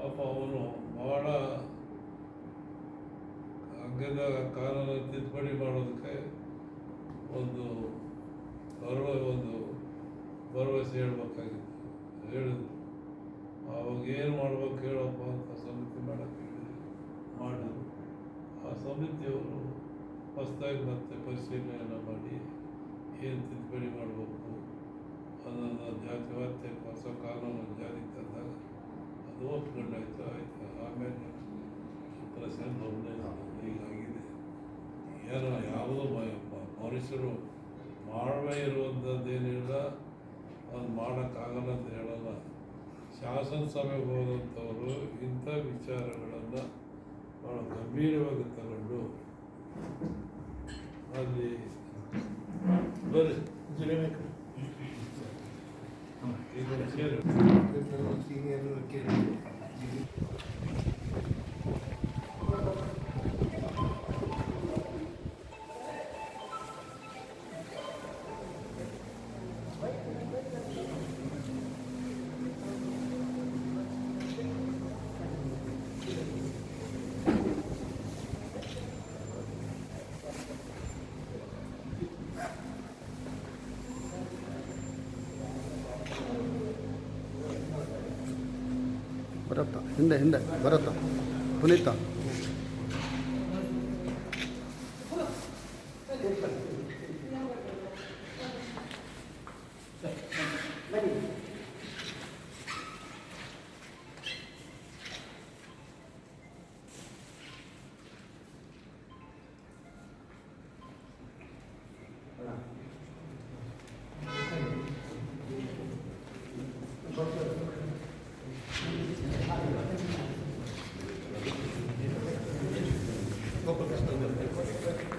ಪಾಪ ಅವನು ಭಾಳ ಅಂಗದ ಕಾನೂನು ತಿದ್ದುಪಡಿ ಮಾಡೋದಕ್ಕೆ ಒಂದು ಭರವಸೆ ಹೇಳ್ಬೇಕಾಗಿತ್ತು. ಹೇಳಿದ್ರು ಅವಾಗ ಏನು ಮಾಡ್ಬೇಕು ಹೇಳಪ್ಪ ಅಂತ ಸಮಿತಿ ಮಾಡೋಕ್ಕೆ ಮಾಡಿದ್ರು. ಆ ಸಮಿತಿಯವರು ಹೊಸದಾಗಿ ಮತ್ತೆ ಪರಿಶೀಲನೆಯನ್ನು ಮಾಡಿ ಏನು ತಿದ್ದುಪಡಿ ಮಾಡಬೇಕು ಅನ್ನೋದು ಜಾತಿವಾತ್ಯ ಹೊಸ ಕಾನೂನು ಜಾರಿಗೆ ತಂದಾಗ ಅದು ಒಪ್ಕೊಂಡಾಯ್ತು. ಆಯಿತು. ಆಮೇಲೆ ಪ್ರೆಸೆಂಟ್ ಹೀಗಾಗಿದೆ. ಏನೋ ಯಾವುದೋ ಮನುಷ್ಯರು ಮಾಡದೇ ಇರುವಂಥದ್ದೇನಿಲ್ಲ, ಅದು ಮಾಡೋಕ್ಕಾಗಲ್ಲ ಅಂತ ಹೇಳಲ್ಲ. ಶಾಸನ ಸಭೆಗೆ ಹೋದಂಥವರು ಇಂಥ ವಿಚಾರಗಳನ್ನು ಭಾಳ ಗಂಭೀರವಾಗಿ ತಗೊಂಡು ಅಲ್ಲಿ ಬರ್ರಿ ಇದನ್ನು ಸೇರಿ ಬರುತ್ತಾ ಹಿಂದೆ ಬರುತ್ತಾ ಪುನೀತ Gopakrishnan.